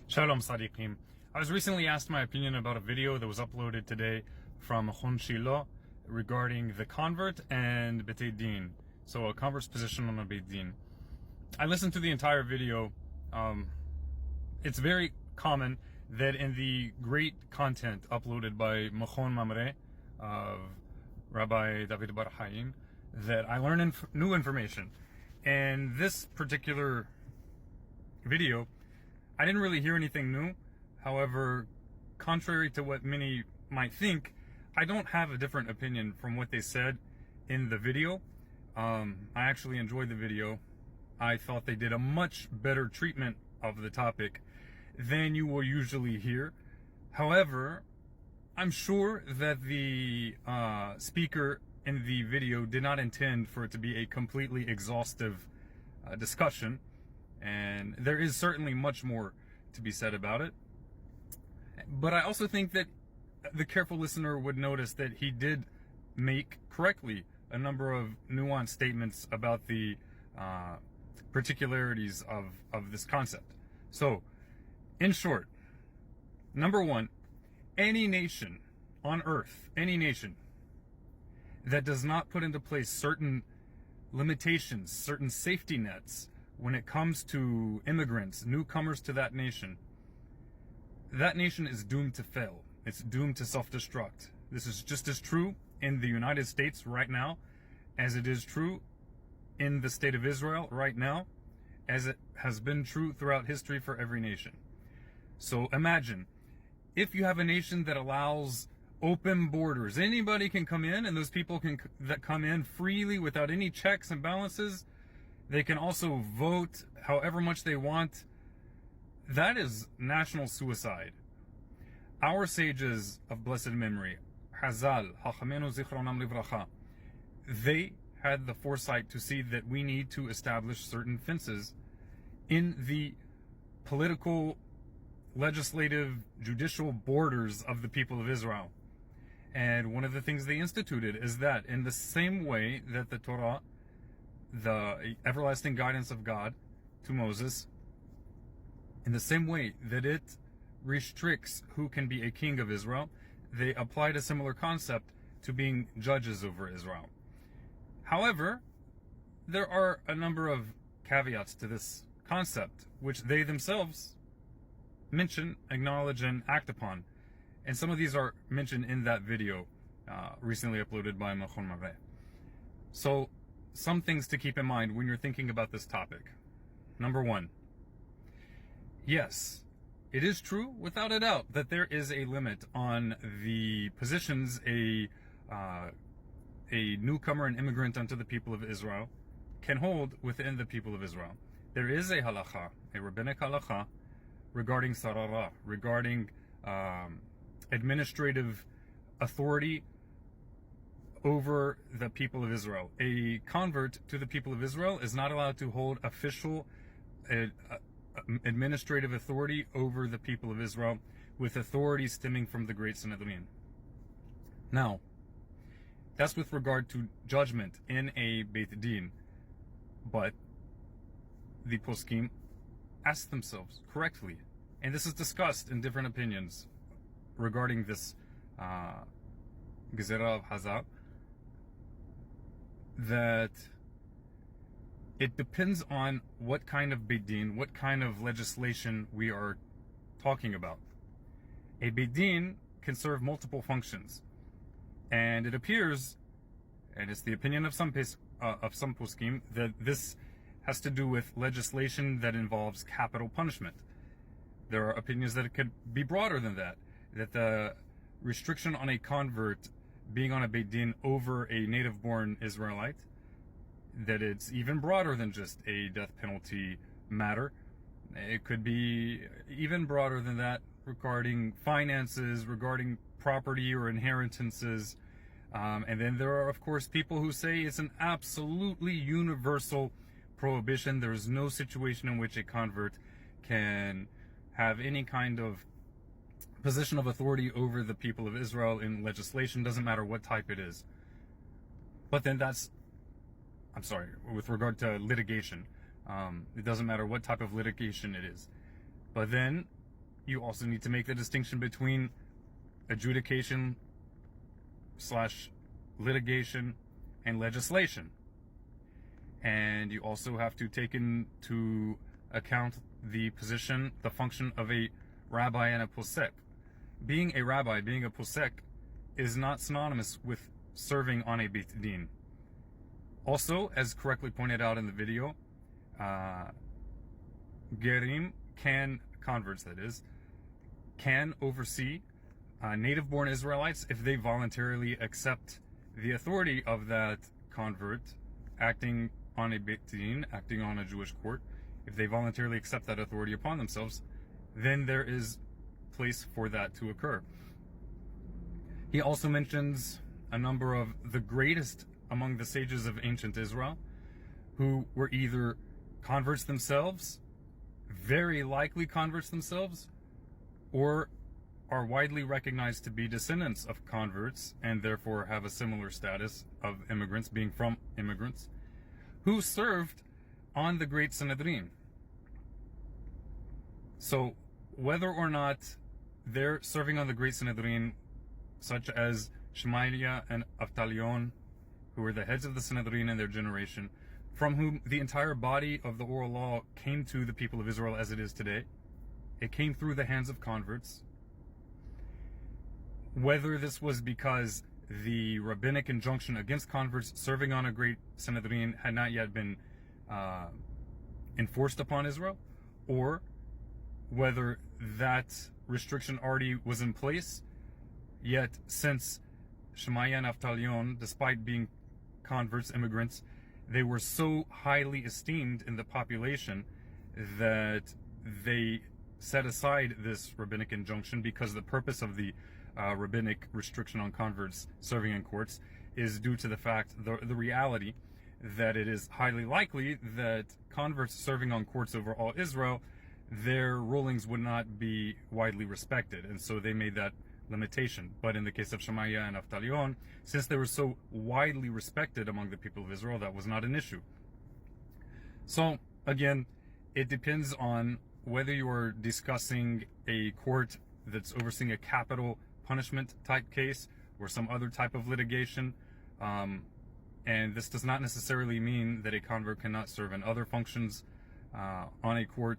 Shalom Sadiqim. I was recently asked my opinion about a video that was uploaded today from Chon Shilo regarding the convert and B'tei Din. So a convert's position on a Beit Din. I listened to the entire video. It's very common that in the great content uploaded by Machon Mamre of Rabbi David Bar Chaim that I learn new information. And this particular video, I didn't really hear anything new. However, contrary to what many might think, I don't have a different opinion from what they said in the video. I actually enjoyed the video. I thought they did a much better treatment of the topic than you will usually hear. However, I'm sure that the speaker in the video did not intend for it to be a completely exhaustive discussion. And there is certainly much more to be said about it. But I also think that the careful listener would notice that he did make correctly a number of nuanced statements about the particularities of this concept. So, in short, number one, any nation on earth, any nation that does not put into place certain limitations, certain safety nets, when it comes to immigrants, newcomers to that nation is doomed to fail. It's doomed to self-destruct. This is just as true in the United States right now as it is true in the state of Israel right now, as it has been true throughout history for every nation. So imagine, if you have a nation that allows open borders, anybody can come in, and those people that come in freely without any checks and balances, they can also vote however much they want. That is national suicide. Our sages of blessed memory, Hazal, Hachamenu Zichronam Livracha, they had the foresight to see that we need to establish certain fences in the political, legislative, judicial borders of the people of Israel. And one of the things they instituted is that in the same way that the Torah, the everlasting guidance of God to Moses, in the same way that it restricts who can be a king of Israel, they applied a similar concept to being judges over Israel. However, there are a number of caveats to this concept, which they themselves mention, acknowledge, and act upon. And some of these are mentioned in that video recently uploaded by Machon Mamre. So, some things to keep in mind when you're thinking about this topic. Number one, yes, it is true, without a doubt, that there is a limit on the positions a newcomer and immigrant unto the people of Israel can hold within the people of Israel. There is a halacha, a rabbinic halacha, regarding sarara, regarding administrative authority over the people of Israel. A convert to the people of Israel is not allowed to hold official administrative authority over the people of Israel, with authority stemming from the great Sanhedrin. Now, that's with regard to judgment in a Beit Din. But the poskim ask themselves correctly, and this is discussed in different opinions regarding this gezerah of Hazar, that it depends on what kind of Beit Din, what kind of legislation we are talking about. A Beit Din can serve multiple functions, and it appears, and it's the opinion of some poskim, that this has to do with legislation that involves capital punishment. There are opinions that it could be broader than that, that the restriction on a convert being on a Beit Din over a native-born Israelite, that it's even broader than just a death penalty matter. It could be even broader than that regarding finances, regarding property or inheritances. And then there are, of course, people who say it's an absolutely universal prohibition. There is no situation in which a convert can have any kind of position of authority over the people of Israel in legislation, doesn't matter what type it is. But then with regard to litigation, it doesn't matter what type of litigation it is. But then you also need to make the distinction between adjudication / litigation and legislation. And you also have to take into account the position, the function of a rabbi and a posek. Being a rabbi, being a posek, is not synonymous with serving on a beit din. Also, as correctly pointed out in the video, gerim converts that is, can oversee native-born Israelites if they voluntarily accept the authority of that convert acting on a beit din, acting on a Jewish court. If they voluntarily accept that authority upon themselves, then there is place for that to occur. He also mentions a number of the greatest among the sages of ancient Israel who were either converts themselves, very likely converts themselves, or are widely recognized to be descendants of converts and therefore have a similar status of immigrants, being from immigrants, who served on the Great Sanhedrin. So whether or not they're serving on the Great Sanhedrin, such as Shemaiah and Avtalion, who were the heads of the Sanhedrin in their generation, from whom the entire body of the oral law came to the people of Israel as it is today. It came through the hands of converts. Whether this was because the rabbinic injunction against converts serving on a Great Sanhedrin had not yet been enforced upon Israel, or whether that restriction already was in place, yet since Shemaiah and Avtalion, despite being converts, immigrants, they were so highly esteemed in the population that they set aside this rabbinic injunction, because the purpose of the rabbinic restriction on converts serving in courts is due to the fact, the reality, that it is highly likely that converts serving on courts over all Israel, their rulings would not be widely respected, and so they made that limitation. But in the case of Shemaiah and Avtalion, since they were so widely respected among the people of Israel, that was not an issue. So again, it depends on whether you are discussing a court that's overseeing a capital punishment type case or some other type of litigation. And this does not necessarily mean that a convert cannot serve in other functions on a court.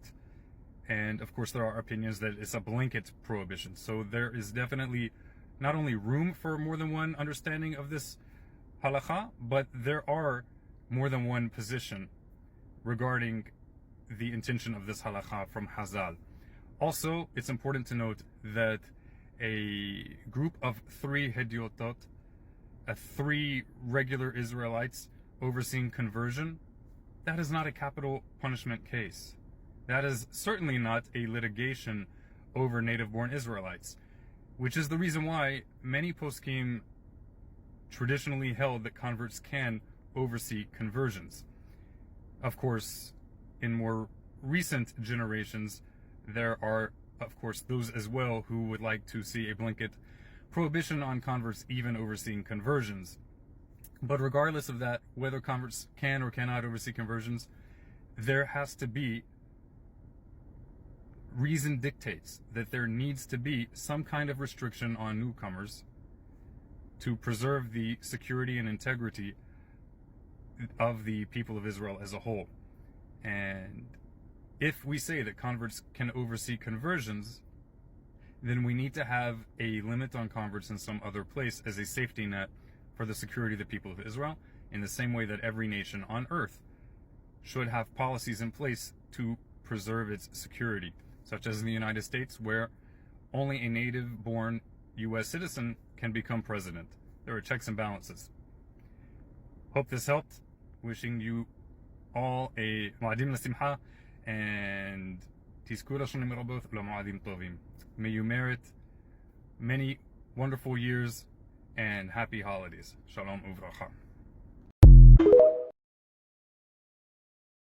And of course, there are opinions that it's a blanket prohibition. So there is definitely not only room for more than one understanding of this halacha, but there are more than one position regarding the intention of this halacha from Hazal. Also, it's important to note that a group of 3 hediotot, 3 regular Israelites overseeing conversion, that is not a capital punishment case. That is certainly not a litigation over native-born Israelites, which is the reason why many poskim traditionally held that converts can oversee conversions. Of course, in more recent generations, there are, of course, those as well who would like to see a blanket prohibition on converts even overseeing conversions. But regardless of that, whether converts can or cannot oversee conversions, there has to be, reason dictates that there needs to be some kind of restriction on newcomers to preserve the security and integrity of the people of Israel as a whole. And if we say that converts can oversee conversions, then we need to have a limit on converts in some other place as a safety net for the security of the people of Israel, in the same way that every nation on earth should have policies in place to preserve its security, such as in the United States, where only a native-born U.S. citizen can become president. There are checks and balances. Hope this helped. Wishing you all a Mu'adim l'simha, and tizku rashonim rabot l'mu'adim tovim. May you merit many wonderful years and happy holidays. Shalom uvracha.